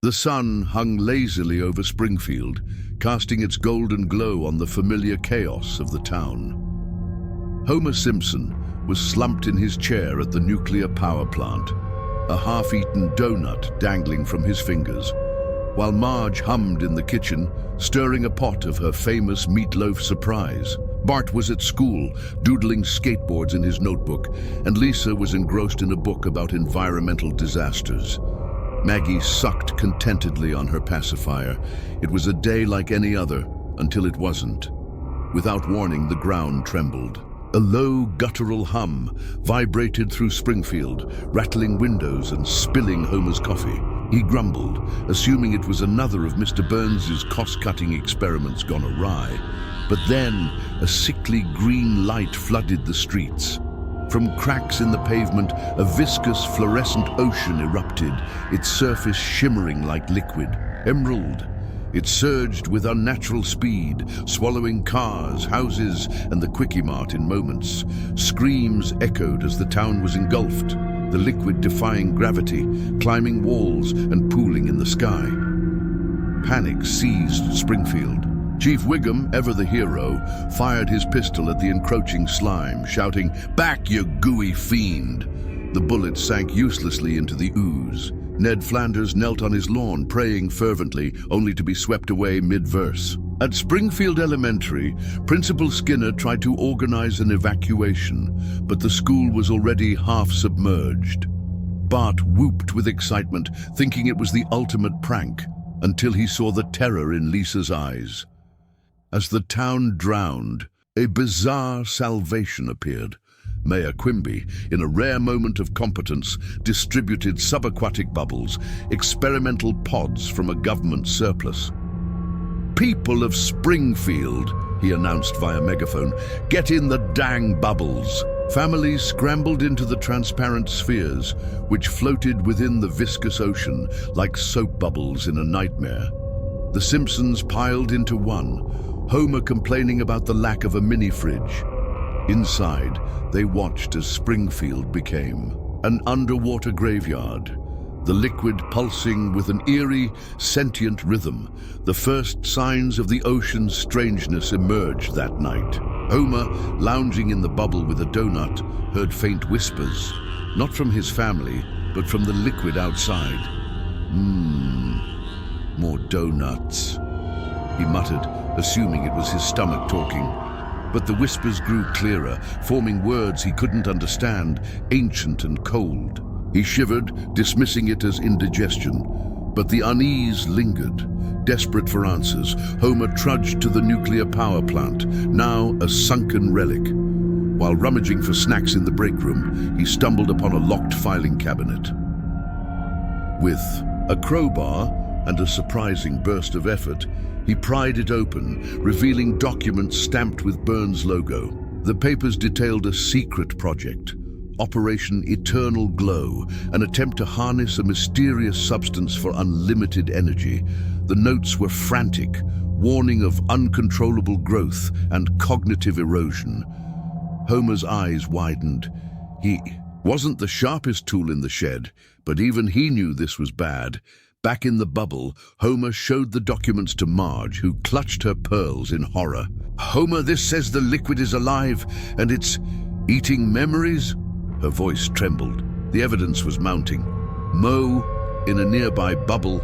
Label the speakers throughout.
Speaker 1: The sun hung lazily over Springfield, casting its golden glow on the familiar chaos of the town. Homer Simpson was slumped in his chair at the nuclear power plant, a half-eaten donut dangling from his fingers, while Marge hummed in the kitchen, stirring a pot of her famous meatloaf surprise. Bart was at school, doodling skateboards in his notebook, and Lisa was engrossed in a book about environmental disasters. Maggie sucked contentedly on her pacifier. It was a day like any other, until it wasn't. Without warning, the ground trembled. A low, guttural hum vibrated through Springfield, rattling windows and spilling Homer's coffee. He grumbled, assuming it was another of Mr. Burns's cost-cutting experiments gone awry. But then, a sickly green light flooded the streets. From cracks in the pavement, a viscous, fluorescent ocean erupted, its surface shimmering like liquid, emerald. It surged with unnatural speed, swallowing cars, houses, and the Quickie Mart in moments. Screams echoed as the town was engulfed, the liquid defying gravity, climbing walls and pooling in the sky. Panic seized Springfield. Chief Wiggum, ever the hero, fired his pistol at the encroaching slime, shouting, "Back, you gooey fiend!" The bullet sank uselessly into the ooze. Ned Flanders knelt on his lawn, praying fervently, only to be swept away mid-verse. At Springfield Elementary, Principal Skinner tried to organize an evacuation, but the school was already half submerged. Bart whooped with excitement, thinking it was the ultimate prank, until he saw the terror in Lisa's eyes. As the town drowned, a bizarre salvation appeared. Mayor Quimby, in a rare moment of competence, distributed subaquatic bubbles, experimental pods from a government surplus. "People of Springfield," he announced via megaphone, "get in the dang bubbles." Families scrambled into the transparent spheres, which floated within the viscous ocean like soap bubbles in a nightmare. The Simpsons piled into one, Homer complaining about the lack of a mini-fridge. Inside, they watched as Springfield became an underwater graveyard, the liquid pulsing with an eerie, sentient rhythm. The first signs of the ocean's strangeness emerged that night. Homer, lounging in the bubble with a donut, heard faint whispers, not from his family, but from the liquid outside. More donuts," he muttered, assuming it was his stomach talking. But the whispers grew clearer, forming words he couldn't understand, ancient and cold. He shivered, dismissing it as indigestion. But the unease lingered. Desperate for answers, Homer trudged to the nuclear power plant, now a sunken relic. While rummaging for snacks in the break room, he stumbled upon a locked filing cabinet. With a crowbar and a surprising burst of effort, he pried it open, revealing documents stamped with Burns' logo. The papers detailed a secret project, Operation Eternal Glow, an attempt to harness a mysterious substance for unlimited energy. The notes were frantic, warning of uncontrollable growth and cognitive erosion. Homer's eyes widened. He wasn't the sharpest tool in the shed, but even he knew this was bad. Back in the bubble, Homer showed the documents to Marge, who clutched her pearls in horror. "Homer, this says the liquid is alive, and it's eating memories?" Her voice trembled. The evidence was mounting. Moe, in a nearby bubble,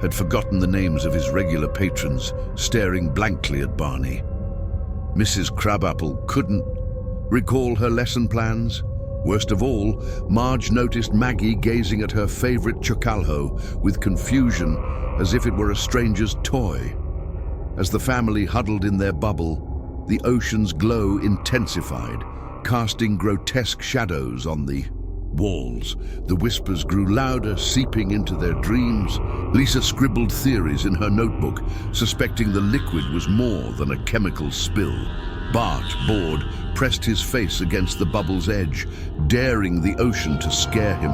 Speaker 1: had forgotten the names of his regular patrons, staring blankly at Barney. Mrs. Crabapple couldn't recall her lesson plans. Worst of all, Marge noticed Maggie gazing at her favorite chocalho with confusion, as if it were a stranger's toy. As the family huddled in their bubble, the ocean's glow intensified, casting grotesque shadows on the walls. The whispers grew louder, seeping into their dreams. Lisa scribbled theories in her notebook, suspecting the liquid was more than a chemical spill. Bart, bored, pressed his face against the bubble's edge, daring the ocean to scare him.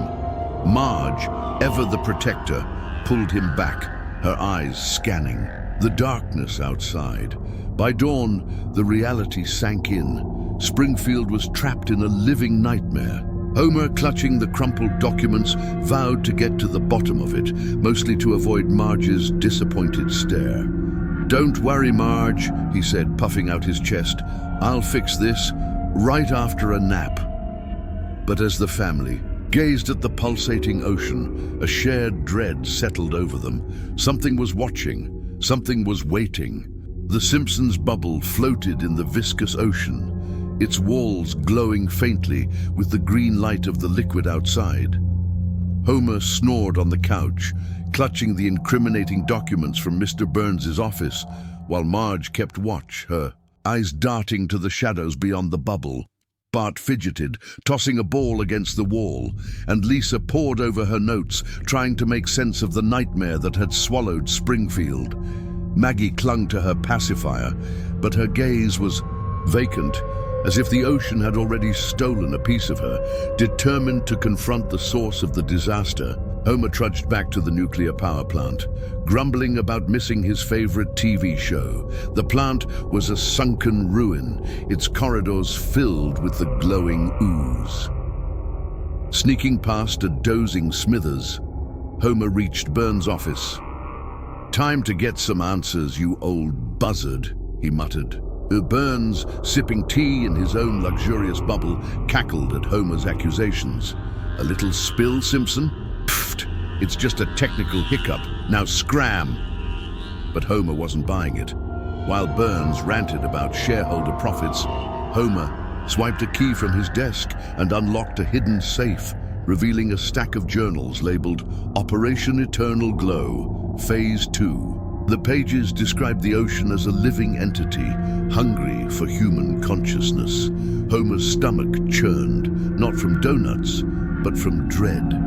Speaker 1: Marge, ever the protector, pulled him back, her eyes scanning the darkness outside. By dawn, the reality sank in. Springfield was trapped in a living nightmare. Homer, clutching the crumpled documents, vowed to get to the bottom of it, mostly to avoid Marge's disappointed stare. "Don't worry, Marge," he said, puffing out his chest. "I'll fix this right after a nap." But as the family gazed at the pulsating ocean, a shared dread settled over them. Something was watching, something was waiting. The Simpsons bubble floated in the viscous ocean, its walls glowing faintly with the green light of the liquid outside. Homer snored on the couch, clutching the incriminating documents from Mr. Burns's office, while Marge kept watch, her eyes darting to the shadows beyond the bubble. Bart fidgeted, tossing a ball against the wall, and Lisa pored over her notes, trying to make sense of the nightmare that had swallowed Springfield. Maggie clung to her pacifier, but her gaze was vacant, as if the ocean had already stolen a piece of her. Determined to confront the source of the disaster, Homer trudged back to the nuclear power plant, grumbling about missing his favorite TV show. The plant was a sunken ruin, its corridors filled with the glowing ooze. Sneaking past a dozing Smithers, Homer reached Burns' office. "Time to get some answers, you old buzzard," he muttered. Burns, sipping tea in his own luxurious bubble, cackled at Homer's accusations. "A little spill, Simpson? Pfft, it's just a technical hiccup. Now scram!" But Homer wasn't buying it. While Burns ranted about shareholder profits, Homer swiped a key from his desk and unlocked a hidden safe, revealing a stack of journals labeled Operation Eternal Glow, Phase 2. The pages described the ocean as a living entity, hungry for human consciousness. Homer's stomach churned, not from donuts, but from dread.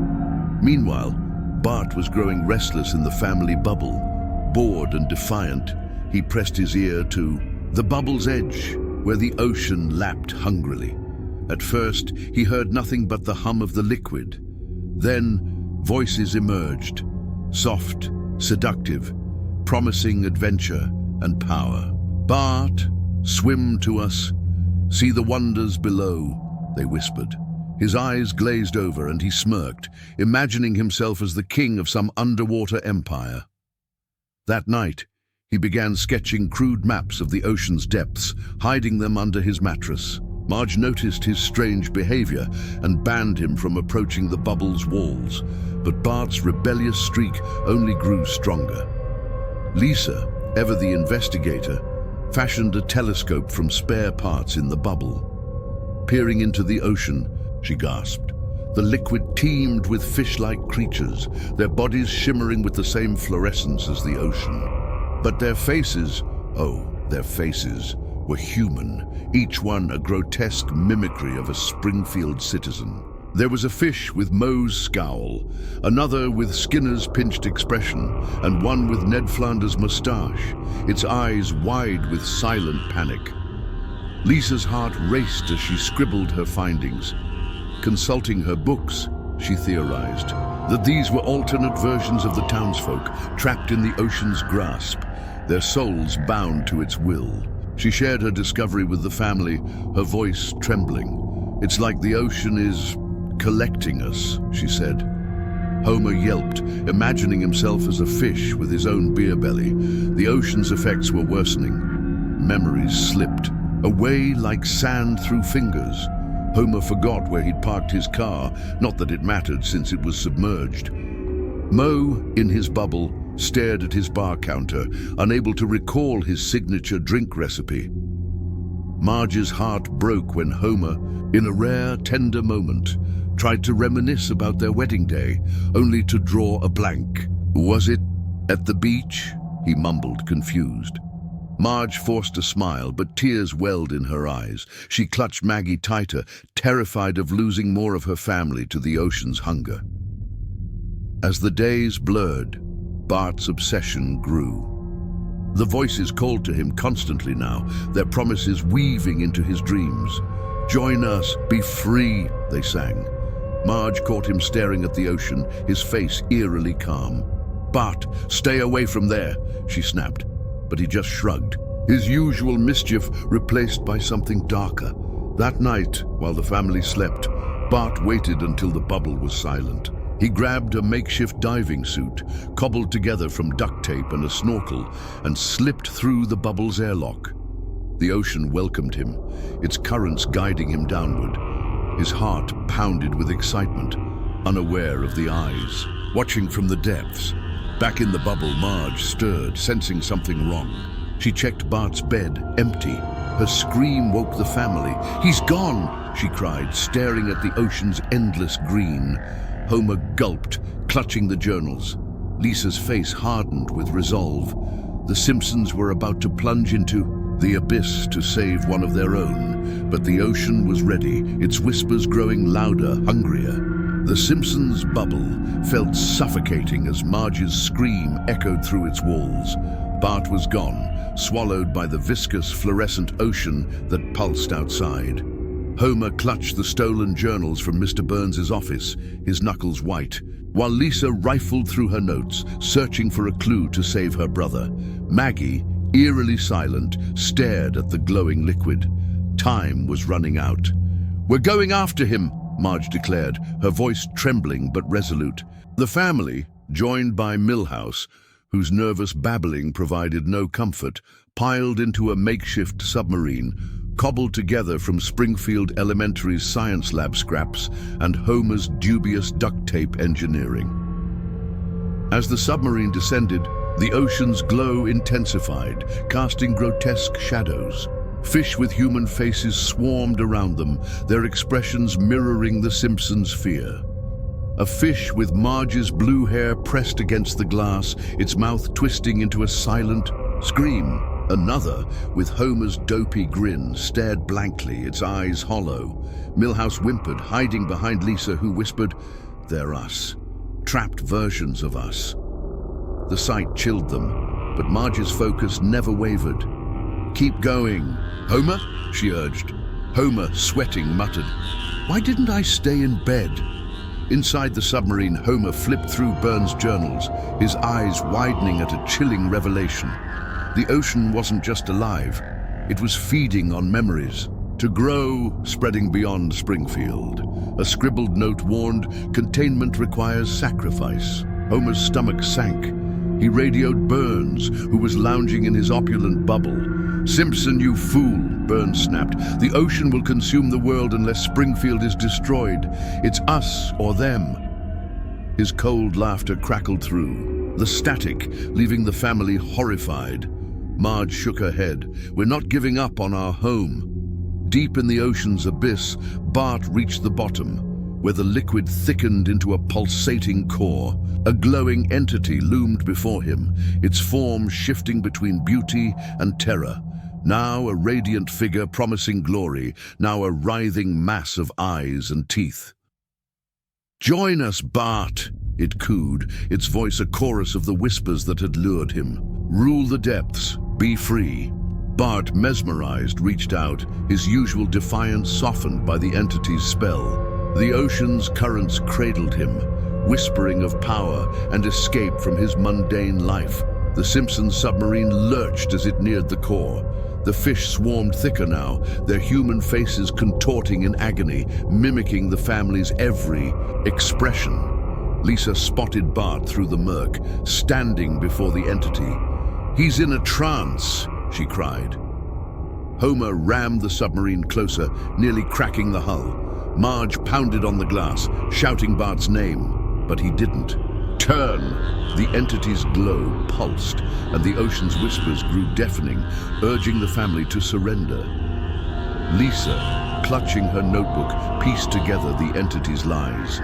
Speaker 1: Meanwhile, Bart was growing restless in the family bubble. Bored and defiant, he pressed his ear to the bubble's edge, where the ocean lapped hungrily. At first, he heard nothing but the hum of the liquid. Then, voices emerged, soft, seductive, promising adventure and power. "Bart, swim to us. See the wonders below," they whispered. His eyes glazed over and he smirked, imagining himself as the king of some underwater empire. That night, he began sketching crude maps of the ocean's depths, hiding them under his mattress. Marge noticed his strange behavior and banned him from approaching the bubble's walls, but Bart's rebellious streak only grew stronger. Lisa, ever the investigator, fashioned a telescope from spare parts in the bubble. Peering into the ocean, she gasped. The liquid teemed with fish-like creatures, their bodies shimmering with the same fluorescence as the ocean. But their faces, were human, each one a grotesque mimicry of a Springfield citizen. There was a fish with Moe's scowl, another with Skinner's pinched expression, and one with Ned Flanders' mustache, its eyes wide with silent panic. Lisa's heart raced as she scribbled her findings. Consulting her books, she theorized that these were alternate versions of the townsfolk, trapped in the ocean's grasp, their souls bound to its will. She shared her discovery with the family, her voice trembling. "It's like the ocean is collecting us," she said. Homer yelped, imagining himself as a fish with his own beer belly. The ocean's effects were worsening. Memories slipped away like sand through fingers. Homer forgot where he'd parked his car, not that it mattered since it was submerged. Moe, in his bubble, stared at his bar counter, unable to recall his signature drink recipe. Marge's heart broke when Homer, in a rare, tender moment, tried to reminisce about their wedding day, only to draw a blank. "Was it at the beach?" he mumbled, confused. Marge forced a smile, but tears welled in her eyes. She clutched Maggie tighter, terrified of losing more of her family to the ocean's hunger. As the days blurred, Bart's obsession grew. The voices called to him constantly now, their promises weaving into his dreams. "Join us, be free," they sang. Marge caught him staring at the ocean, his face eerily calm. "Bart, stay away from there," she snapped, but he just shrugged, his usual mischief replaced by something darker. That night, while the family slept, Bart waited until the bubble was silent. He grabbed a makeshift diving suit, cobbled together from duct tape and a snorkel, and slipped through the bubble's airlock. The ocean welcomed him, its currents guiding him downward. His heart pounded with excitement, unaware of the eyes, watching from the depths. Back in the bubble, Marge stirred, sensing something wrong. She checked Bart's bed, empty. Her scream woke the family. "He's gone!" she cried, staring at the ocean's endless green. Homer gulped, clutching the journals. Lisa's face hardened with resolve. The Simpsons were about to plunge into the abyss to save one of their own, but the ocean was ready, its whispers growing louder, hungrier. The Simpsons' bubble felt suffocating as Marge's scream echoed through its walls. Bart was gone, swallowed by the viscous, fluorescent ocean that pulsed outside. Homer clutched the stolen journals from Mr. Burns's office, his knuckles white, while Lisa rifled through her notes, searching for a clue to save her brother. Maggie, eerily silent, stared at the glowing liquid. Time was running out. "We're going after him," Marge declared, her voice trembling but resolute. The family, joined by Milhouse, whose nervous babbling provided no comfort, piled into a makeshift submarine, cobbled together from Springfield Elementary's science lab scraps and Homer's dubious duct tape engineering. As the submarine descended, the ocean's glow intensified, casting grotesque shadows. Fish with human faces swarmed around them, their expressions mirroring the Simpsons' fear. A fish with Marge's blue hair pressed against the glass, its mouth twisting into a silent scream. Another, with Homer's dopey grin, stared blankly, its eyes hollow. Milhouse whimpered, hiding behind Lisa, who whispered, "They're us. Trapped versions of us." The sight chilled them, but Marge's focus never wavered. "Keep going." "Homer?" she urged. Homer, sweating, muttered, "Why didn't I stay in bed?" Inside the submarine, Homer flipped through Burns' journals, his eyes widening at a chilling revelation. The ocean wasn't just alive, it was feeding on memories. To grow, spreading beyond Springfield. A scribbled note warned, "Containment requires sacrifice." Homer's stomach sank. He radioed Burns, who was lounging in his opulent bubble. "Simpson, you fool," Burns snapped. "The ocean will consume the world unless Springfield is destroyed. It's us or them." His cold laughter crackled through, the static leaving the family horrified. Marge shook her head. "We're not giving up on our home." Deep in the ocean's abyss, Bart reached the bottom, where the liquid thickened into a pulsating core. A glowing entity loomed before him, its form shifting between beauty and terror. Now a radiant figure promising glory, now a writhing mass of eyes and teeth. "Join us, Bart," it cooed, its voice a chorus of the whispers that had lured him. "Rule the depths, be free." Bart, mesmerized, reached out, his usual defiance softened by the entity's spell. The ocean's currents cradled him, whispering of power and escape from his mundane life. The Simpsons submarine lurched as it neared the core. The fish swarmed thicker now, their human faces contorting in agony, mimicking the family's every expression. Lisa spotted Bart through the murk, standing before the entity. "He's in a trance," she cried. Homer rammed the submarine closer, nearly cracking the hull. Marge pounded on the glass, shouting Bart's name, but he didn't. "Turn!" The entity's glow pulsed, and the ocean's whispers grew deafening, urging the family to surrender. Lisa, clutching her notebook, pieced together the entity's lies.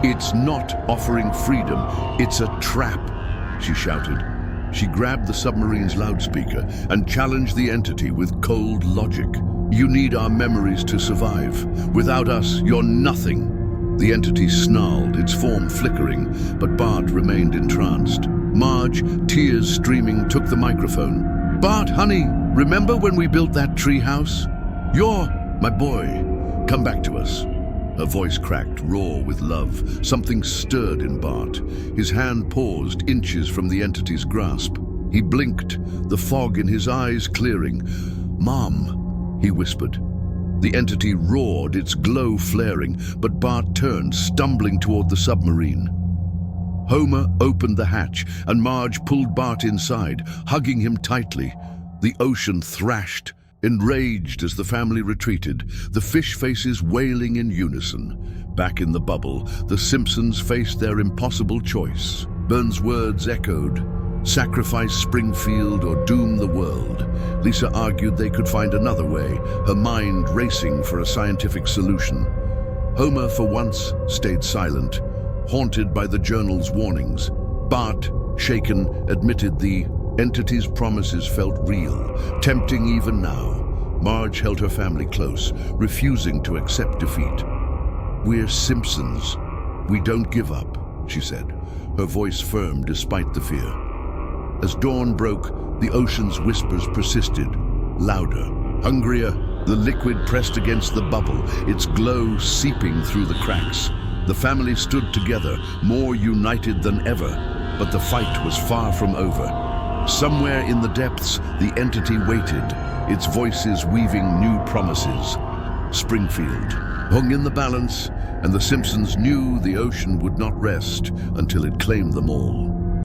Speaker 1: "It's not offering freedom, it's a trap," she shouted. She grabbed the submarine's loudspeaker and challenged the entity with cold logic. "You need our memories to survive. Without us, you're nothing." The entity snarled, its form flickering, but Bart remained entranced. Marge, tears streaming, took the microphone. "Bart, honey, remember when we built that tree house? You're my boy. Come back to us." Her voice cracked, raw with love. Something stirred in Bart. His hand paused, inches from the entity's grasp. He blinked, the fog in his eyes clearing. "Mom," he whispered. The entity roared, its glow flaring, but Bart turned, stumbling toward the submarine. Homer opened the hatch, and Marge pulled Bart inside, hugging him tightly. The ocean thrashed, enraged as the family retreated, the fish faces wailing in unison. Back in the bubble, the Simpsons faced their impossible choice. Burns' words echoed, sacrifice Springfield or doom the world. Lisa argued they could find another way, her mind racing for a scientific solution. Homer, for once, stayed silent, haunted by the journal's warnings. Bart, shaken, admitted the entity's promises felt real, tempting even now. Marge held her family close, refusing to accept defeat. "We're Simpsons. We don't give up," she said, her voice firm despite the fear. As dawn broke, the ocean's whispers persisted, louder, hungrier. The liquid pressed against the bubble, its glow seeping through the cracks. The family stood together, more united than ever, but the fight was far from over. Somewhere in the depths, the entity waited, its voices weaving new promises. Springfield hung in the balance, and the Simpsons knew the ocean would not rest until it claimed them all.